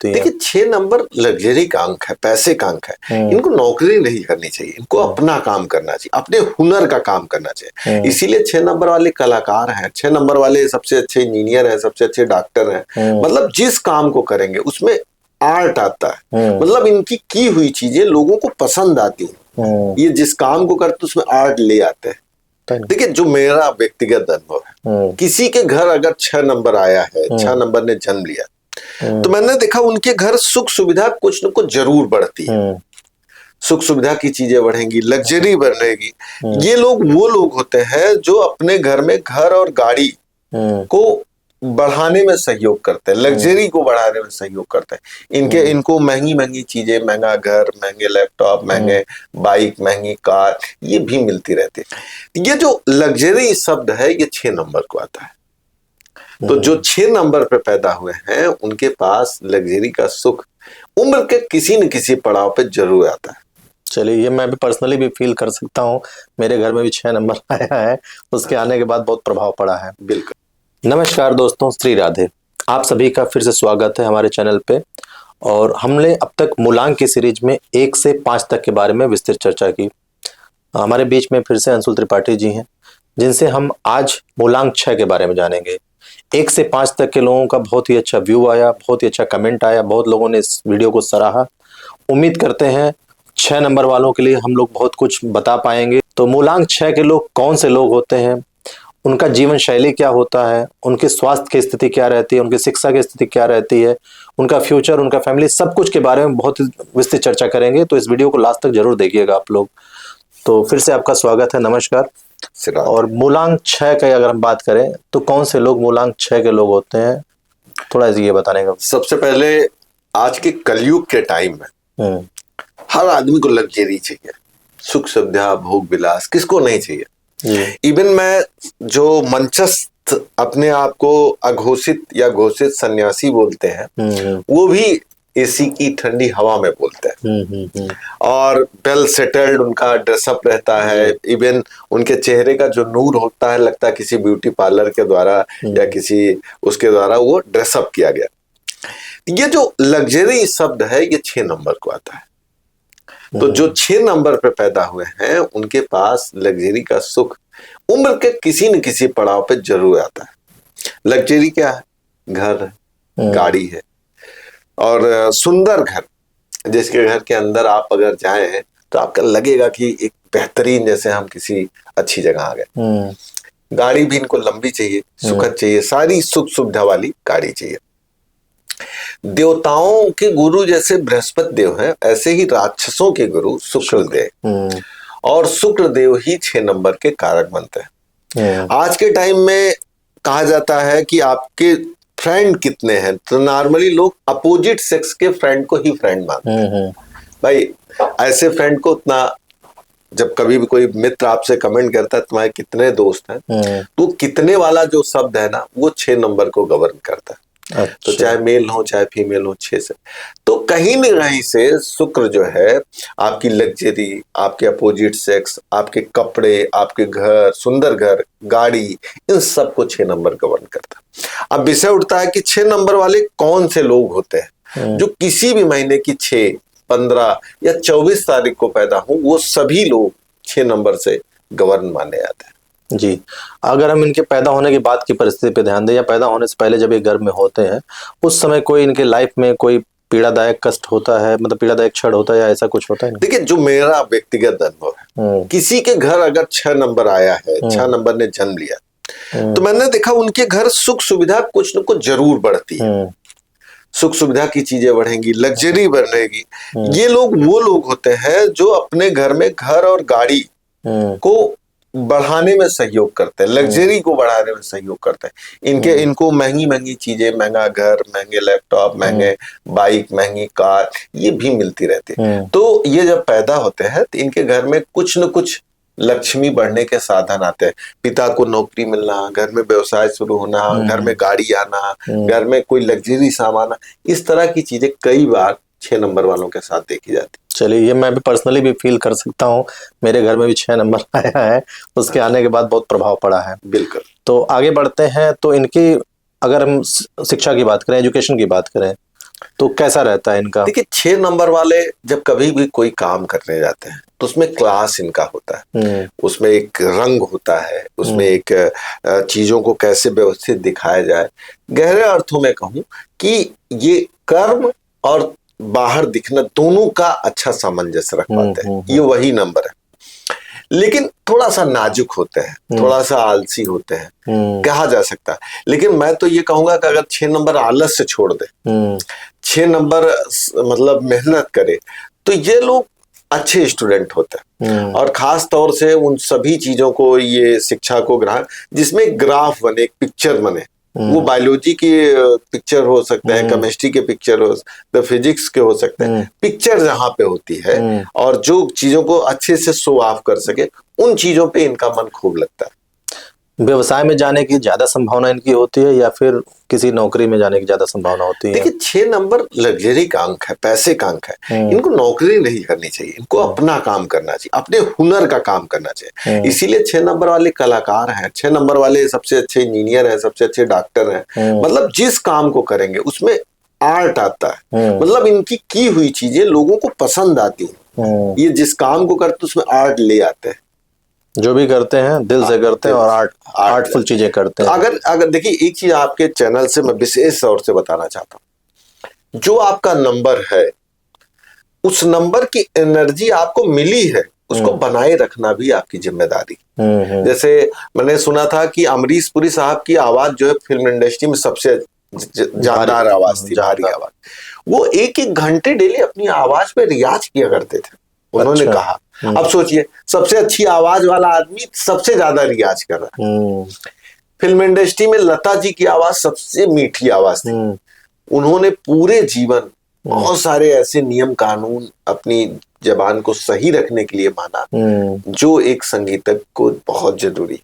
होती है। देखिए 6 नंबर लग्जरी का अंक है, पैसे का अंक है। इनको नौकरी नहीं करनी चाहिए, इनको अपना काम करना चाहिए, अपने हुनर का काम करना चाहिए। इसीलिए 6 नंबर वाले कलाकार हैं, 6 नंबर वाले सबसे अच्छे इंजीनियर हैं, सबसे अच्छे डॉक्टर हैं। मतलब जिस काम को करेंगे उसमें आर्ट आता है, मतलब इनकी की हुई चीजें लोगों को पसंद आती हैं। ये जिस काम को करते उसमें आर्ट ले आते हैं। देखिए जो मेरा व्यक्तिगत अनुभव है, किसी के घर अगर 6 नंबर आया है, 6 नंबर ने जन्म लिया, तो मैंने देखा उनके घर सुख सुविधा कुछ न कुछ जरूर बढ़ती है। सुख सुविधा की चीजें बढ़ेंगी, लग्जरी बढ़ेगी। ये लोग वो लोग होते हैं जो अपने घर में घर और गाड़ी को बढ़ाने में सहयोग करते हैं, लग्जरी को बढ़ाने में सहयोग करते हैं। इनको महंगी महंगी चीजें, महंगा घर, महंगे लैपटॉप, महंगे बाइक, महंगी कार, ये भी मिलती रहती है। ये जो लग्जरी शब्द है ये 6 नंबर को आता है। तो जो 6 नंबर पे पैदा हुए हैं उनके पास लग्जरी का सुख उम्र के किसी न किसी पड़ाव पे जरूर आता है। चलिए, ये मैं भी पर्सनली भी फील कर सकता हूँ। मेरे घर में भी 6 नंबर आया है, उसके आने के बाद बहुत प्रभाव पड़ा है। बिल्कुल। नमस्कार दोस्तों, श्री राधे। आप सभी का फिर से स्वागत है हमारे चैनल पे। और हमने अब तक मूलांक की सीरीज में 1 से 5 तक के बारे में विस्तृत चर्चा की। हमारे बीच में फिर से अंशुल त्रिपाठी जी हैं, जिनसे हम आज मूलांक 6 के बारे में जानेंगे। 1 से 5 तक के लोगों का बहुत ही अच्छा व्यू आया, बहुत ही अच्छा कमेंट आया, बहुत लोगों ने इस वीडियो को सराहा। उम्मीद करते हैं 6 नंबर वालों के लिए हम लोग बहुत कुछ बता पाएंगे। तो मूलांक 6 के लोग कौन से लोग होते हैं, उनका जीवन शैली क्या होता है, उनके स्वास्थ्य की स्थिति क्या रहती है, उनकी शिक्षा की स्थिति क्या रहती है, उनका फ्यूचर, उनका फैमिली, सब कुछ के बारे में बहुत विस्तृत चर्चा करेंगे। तो इस वीडियो को लास्ट तक जरूर देखिएगा आप लोग। तो फिर से आपका स्वागत है, नमस्कार। और मूलांक 6 की अगर हम बात करें तो कौन से लोग मूलांक 6 के लोग होते हैं, थोड़ा ये बताने का। सबसे पहले आज के कलयुग के टाइम में हर आदमी को लग्जरी चाहिए, सुख सुविधा, भोग विलास, किसको नहीं चाहिए। इवन मैं जो मंचस्थ अपने आप को अघोषित या घोषित सन्यासी बोलते हैं, वो भी एसी की ठंडी हवा में बोलते हैं। और वेल सेटल्ड उनका ड्रेसअप रहता है। इवन उनके चेहरे का जो नूर होता है, लगता है किसी ब्यूटी पार्लर के द्वारा या किसी उसके द्वारा वो ड्रेसअप किया गया। ये जो लग्जरी शब्द है ये 6 नंबर को आता है। तो जो 6 नंबर पे पैदा हुए हैं उनके पास लग्जरी का सुख उम्र के किसी न किसी पड़ाव पे जरूर आता है। लग्जरी क्या है? घर है, गाड़ी है और सुंदर घर, जिसके घर के अंदर आप अगर जाएं तो आपका लगेगा कि एक बेहतरीन, जैसे हम किसी अच्छी जगह आ गए। गाड़ी भी इनको लंबी चाहिए, सुखद चाहिए, सारी सुख सुविधा वाली गाड़ी चाहिए। देवताओं के गुरु जैसे बृहस्पति देव हैं, ऐसे ही राक्षसों के गुरु शुक्र देव, और शुक्र देव ही 6 नंबर के कारक बनते हैं। आज के टाइम में कहा जाता है कि आपके फ्रेंड कितने हैं, तो नॉर्मली लोग अपोजिट सेक्स के फ्रेंड को ही फ्रेंड मानते हैं। भाई ऐसे फ्रेंड को उतना, जब कभी भी कोई मित्र आपसे कमेंट करता है तुम्हारे कितने दोस्त हैं, तो कितने वाला जो शब्द है ना, वो 6 नंबर को गवर्न करता है। अच्छा। तो चाहे मेल हो चाहे फीमेल हो, 6 से। तो कहीं न कहीं से शुक्र जो है आपकी लग्जरी, आपके अपोजिट सेक्स, आपके कपड़े, आपके घर, सुंदर घर, गाड़ी, इन सब को 6 नंबर गवर्न करता है। अब विषय उठता है कि 6 नंबर वाले कौन से लोग होते हैं जो किसी भी महीने की 6, 15 या 24 तारीख को पैदा हो, वो सभी लोग 6 नंबर से गवर्न माने जाते हैं। जी, अगर हम इनके पैदा होने की बात की परिस्थिति पे ध्यान दें, या पैदा होने से पहले जब ये गर्भ में होते हैं, उस समय कोई इनके लाइफ में कोई पीड़ादायक कष्ट होता है, मतलब पीड़ादायक क्षण होता है, या ऐसा कुछ होता है? देखिए जो मेरा व्यक्तिगत अनुभव है, किसी के घर अगर 6 नंबर आया है, 6 नंबर ने जन्म लिया, तो मैंने देखा उनके घर सुख सुविधा कुछ न कुछ जरूर बढ़ती है। सुख सुविधा की चीजें बढ़ेंगी, लग्जरी बढ़ेगी। ये लोग वो लोग होते हैं जो अपने घर में घर और गाड़ी को बढ़ाने में सहयोग करते हैं, लग्जरी को बढ़ाने में सहयोग करते हैं। इनको महंगी महंगी चीजें, महंगा घर, महंगे लैपटॉप, महंगे बाइक, महंगी कार, ये भी मिलती रहती है। तो ये जब पैदा होते हैं तो इनके घर में कुछ न कुछ लक्ष्मी बढ़ने के साधन आते हैं। पिता को नौकरी मिलना, घर में व्यवसाय शुरू होना, घर में गाड़ी आना, घर में कोई लग्जरी सामान, इस तरह की चीजें कई बार 6 नंबर वालों के साथ देखी जाती। चलिए, ये मैं भी पर्सनली भी फील कर सकता हूँ। मेरे घर में भी 6 नंबर आया है, उसके आने के बाद बहुत प्रभाव पड़ा है। बिल्कुल। तो आगे बढ़ते हैं। तो इनकी अगर हम शिक्षा की बात करें, एजुकेशन की बात करें, तो कैसा रहता है इनका? देखिए 6 नंबर वाले जब कभी भी कोई काम करने जाते हैं तो उसमें क्लास इनका होता है, उसमें एक रंग होता है, उसमें एक चीजों को कैसे व्यवस्थित दिखाया जाए। गहरे अर्थों में कहूं कि ये कर्म और बाहर दिखना दोनों का अच्छा सामंजस्य रख पाते हैं, ये वही नंबर है। लेकिन थोड़ा सा नाजुक होते हैं, थोड़ा सा आलसी होते हैं, कहा जा सकता है। लेकिन मैं तो ये कहूंगा कि अगर 6 नंबर आलस से छोड़ दे, 6 नंबर मतलब मेहनत करे, तो ये लोग अच्छे स्टूडेंट होते हैं। और खास तौर से उन सभी चीजों को, ये शिक्षा को ग्रहण, जिसमें ग्राफ बने, एक पिक्चर बने, वो बायोलॉजी के पिक्चर हो सकते हैं, केमिस्ट्री के पिक्चर हो, द फिजिक्स के हो सकते हैं, पिक्चर जहां पे होती है और जो चीजों को अच्छे से शो ऑफ कर सके, उन चीजों पे इनका मन खूब लगता है। व्यवसाय में जाने की ज्यादा संभावना इनकी होती है या फिर किसी नौकरी में जाने की ज्यादा संभावना होती है? देखिए 6 नंबर लग्जरी का अंक है, पैसे का अंक है। इनको नौकरी नहीं करनी चाहिए, इनको अपना काम करना चाहिए, अपने हुनर का काम करना चाहिए। इसीलिए 6 नंबर वाले कलाकार हैं, 6 नंबर वाले सबसे अच्छे इंजीनियर हैं, सबसे अच्छे डॉक्टर हैं। मतलब जिस काम को करेंगे उसमें आर्ट आता है, मतलब इनकी की हुई चीजें लोगों को पसंद आती है। ये जिस काम को करते उसमें आर्ट ले आते हैं, जो भी करते हैं दिल से करते हैं और आर्टफुल चीजें करते हैं। अगर देखिए एक चीज आपके चैनल से मैं विशेष तौर से बताना चाहता हूँ, जो आपका नंबर है उस नंबर की एनर्जी आपको मिली है, उसको बनाए रखना भी आपकी जिम्मेदारी। जैसे मैंने सुना था कि अमरीश पुरी साहब की आवाज जो है फिल्म इंडस्ट्री में सबसे जानदार आवाज थी, भारी आवाज। वो 1-1 घंटे डेली अपनी आवाज पे रियाज किया करते थे, उन्होंने कहा। अब सोचिए, सबसे अच्छी आवाज वाला आदमी सबसे ज्यादा रियाज कर रहा है। फिल्म इंडस्ट्री में लता जी की आवाज सबसे मीठी आवाज थी, उन्होंने पूरे जीवन बहुत सारे ऐसे नियम कानून अपनी जबान को सही रखने के लिए माना, जो एक संगीतज्ञ को बहुत जरूरी।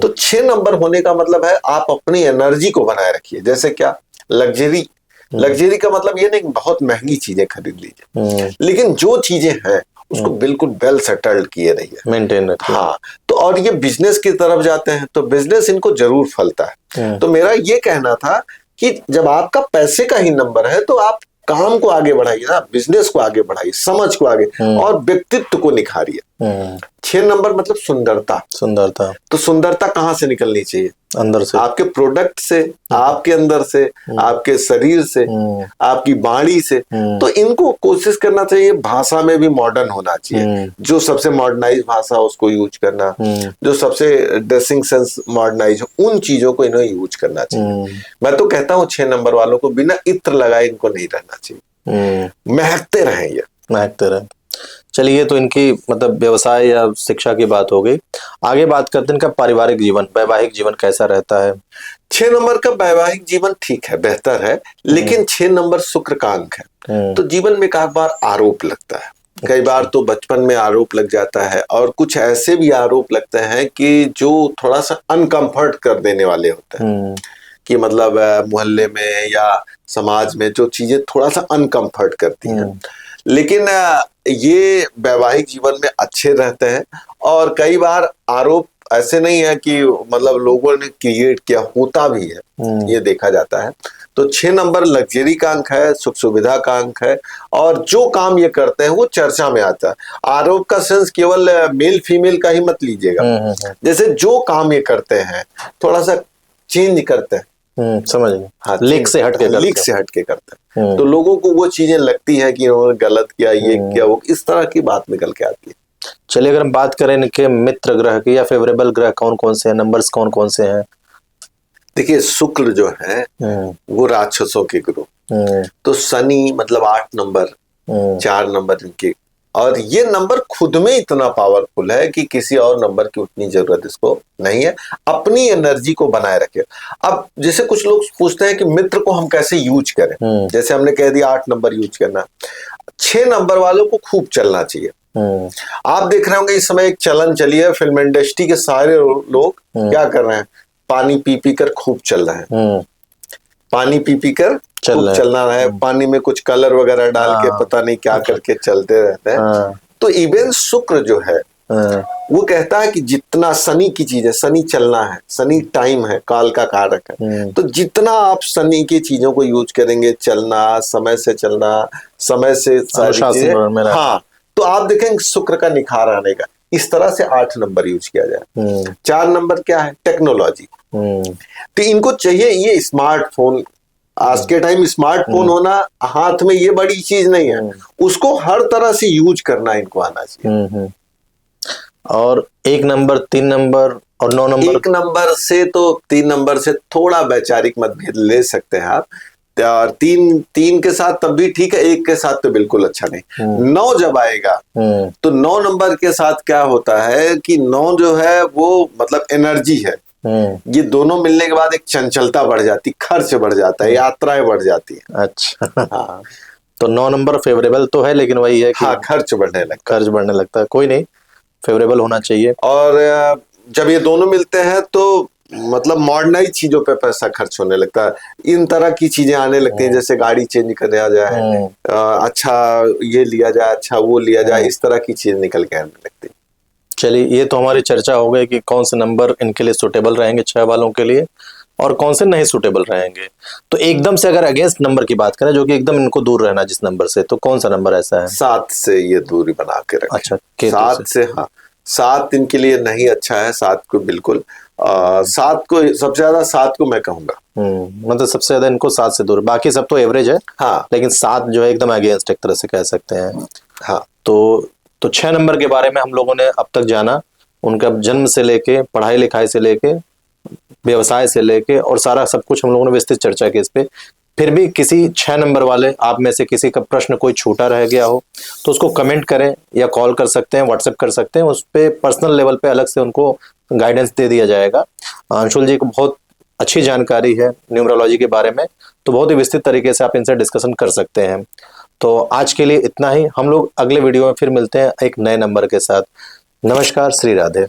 तो 6 नंबर होने का मतलब है आप अपनी एनर्जी को बनाए रखिए। जैसे क्या, लग्जरी का मतलब ये नहीं बहुत महंगी चीजें खरीद लीजिए, लेकिन जो चीजें हैं उसको बिल्कुल वेल सेटल्ड किए रहिए, मेंटेन रखिए। हाँ, तो और ये बिजनेस की तरफ जाते हैं तो बिजनेस इनको जरूर फलता है। तो मेरा ये कहना था कि जब आपका पैसे का ही नंबर है तो आप काम को आगे बढ़ाइए ना, बिजनेस को आगे बढ़ाइए, समझ को आगे, और व्यक्तित्व को निखारिए। 6 नंबर मतलब सुंदरता। तो सुंदरता कहाँ से निकलनी चाहिए? अंदर से, आपके प्रोडक्ट से, आपके अंदर से, आपके शरीर से, आपकी वाणी से। तो इनको कोशिश करना चाहिए भाषा में भी मॉडर्न होना चाहिए, जो सबसे मॉडर्नाइज भाषा उसको यूज करना, जो सबसे ड्रेसिंग सेंस मॉडर्नाइज हो, उन चीजों को इन्हें यूज करना चाहिए। मैं तो कहता हूँ 6 नंबर वालों को बिना इत्र लगाए इनको नहीं रहना चाहिए, महकते रहें, ये महकते रहें। चलिए, तो इनकी मतलब व्यवसाय या शिक्षा की बात हो गई। आगे बात करते हैं इनका पारिवारिक जीवन, वैवाहिक जीवन कैसा रहता है? 6 नंबर का वैवाहिक जीवन ठीक है, बेहतर है, लेकिन 6 नंबर शुक्र का अंक है, तो जीवन में कई बार आरोप लगता है। कई बार तो बचपन में आरोप लग जाता है, और कुछ ऐसे भी आरोप लगते हैं कि जो थोड़ा सा अनकंफर्ट कर देने वाले होते हैं, कि मतलब मोहल्ले में या समाज में जो चीजें थोड़ा सा अनकंफर्ट करती हैं। लेकिन ये वैवाहिक जीवन में अच्छे रहते हैं, और कई बार आरोप ऐसे नहीं है कि मतलब लोगों ने क्रिएट किया, होता भी है, ये देखा जाता है। तो 6 नंबर लग्जरी का अंक है, सुख सुविधा का अंक है, और जो काम ये करते हैं वो चर्चा में आता है। आरोप का सेंस केवल मेल फीमेल का ही मत लीजिएगा, जैसे जो काम ये करते हैं थोड़ा सा चेंज करते हैं, समझ गए, हाँ, लीक से हटके करते हैं, तो लोगों को वो चीजें लगती है कि उन्होंने गलत किया, ये किया, वो, इस तरह की बात निकल के आती है। चलिए, अगर हम बात करें इनके मित्र ग्रह की या फेवरेबल ग्रह कौन कौन से हैं, नंबर्स कौन कौन से हैं? देखिए शुक्र जो है वो राक्षसों के गुरु, तो शनि मतलब 8 नंबर, 4 नंबर इनके, और ये नंबर खुद में इतना पावरफुल है कि किसी और नंबर की उतनी जरूरत इसको नहीं है। अपनी एनर्जी को बनाए रखे। अब जैसे कुछ लोग पूछते हैं कि मित्र को हम कैसे यूज करें, जैसे हमने कह दिया 8 नंबर यूज करना, 6 नंबर वालों को खूब चलना चाहिए। आप देख रहे होंगे इस समय एक चलन चली है, फिल्म इंडस्ट्री के सारे लोग क्या कर रहे हैं, पानी पी कर खूब चल रहे हैं, पानी पी कर चलना है, पानी में कुछ कलर वगैरह डाल के पता नहीं क्या करके चलते रहते हैं। तो इवन शुक्र जो है वो कहता है कि जितना शनि की चीज है, शनि चलना है, शनि टाइम है, काल का कारक है, तो जितना आप शनि की चीजों को यूज करेंगे, चलना, समय से चलना, समय से सारी चीजें, हाँ, तो आप देखेंगे शुक्र का निखार आने का। इस तरह से 8 नंबर यूज किया जाए। 4 नंबर क्या है? टेक्नोलॉजी। तो इनको चाहिए ये स्मार्टफोन। आज के टाइम स्मार्टफोन होना हाथ में ये बड़ी चीज नहीं है, उसको हर तरह से यूज करना इनको आना चाहिए। और 1 नंबर, 3 नंबर और 9 नंबर। 1 नंबर से तो 3 नंबर से थोड़ा वैचारिक मतभेद ले सकते हैं आप, और 3 के साथ तब भी ठीक है, 1 के साथ तो बिल्कुल अच्छा नहीं। 9 जब आएगा तो 9 नंबर के साथ क्या होता है कि 9 जो है वो मतलब एनर्जी है। ये दोनों मिलने के बाद एक चंचलता बढ़ जाती, खर्च बढ़ जाता है, यात्राएं बढ़ जाती है। अच्छा। हाँ, तो 9 नंबर फेवरेबल तो है, लेकिन वही है कि हाँ, खर्च बढ़ने लगता है। कोई नहीं, फेवरेबल होना चाहिए। और जब ये दोनों मिलते हैं तो मतलब मॉडर्नाइज चीजों पे पैसा खर्च होने लगता है, इन तरह की चीजें आने लगती हैं, जैसे गाड़ी चेंज करने जाए, अच्छा ये लिया जाए, अच्छा वो लिया जाए, इस तरह की चीज निकल के आने लगती है। चलिए, ये तो हमारी चर्चा हो गई कि कौन से नंबर इनके लिए सूटेबल रहेंगे 6 वालों के लिए और कौन से नहीं सूटेबल रहेंगे। तो एकदम से अगर अगेंस्ट नंबर की बात करें, जो कि एकदम इनको दूर रहना जिस नंबर से, तो कौन सा नंबर ऐसा है? 7 से ये दूरी बना के रखें। अच्छा, 7 से, हाँ, 7 इनके लिए नहीं अच्छा है। 7 को बिल्कुल 7 को सबसे ज्यादा 7 को मैं कहूंगा। मतलब सबसे ज्यादा इनको 7 से दूर, बाकी सब तो एवरेज है। हाँ, लेकिन 7 जो है एकदम अगेंस्ट एक तरह से कह सकते हैं। हाँ, तो 6 नंबर के बारे में हम लोगों ने अब तक जाना, उनका जन्म से लेके, पढ़ाई लिखाई से लेके, व्यवसाय से लेके, और सारा सब कुछ हम लोगों ने विस्तृत चर्चा की इस पे। फिर भी किसी 6 नंबर वाले आप में से किसी का प्रश्न कोई छूटा रह गया हो तो उसको कमेंट करें या कॉल कर सकते हैं, व्हाट्सएप कर सकते हैं, उस पे पर्सनल लेवल पे अलग से उनको गाइडेंस दे दिया जाएगा। अंशुल जी को बहुत अच्छी जानकारी है न्यूमरोलॉजी के बारे में, तो बहुत ही विस्तृत तरीके से आप इनसे डिस्कशन कर सकते हैं। तो आज के लिए इतना ही, हम लोग अगले वीडियो में फिर मिलते हैं एक नए नंबर के साथ। नमस्कार, श्री राधे।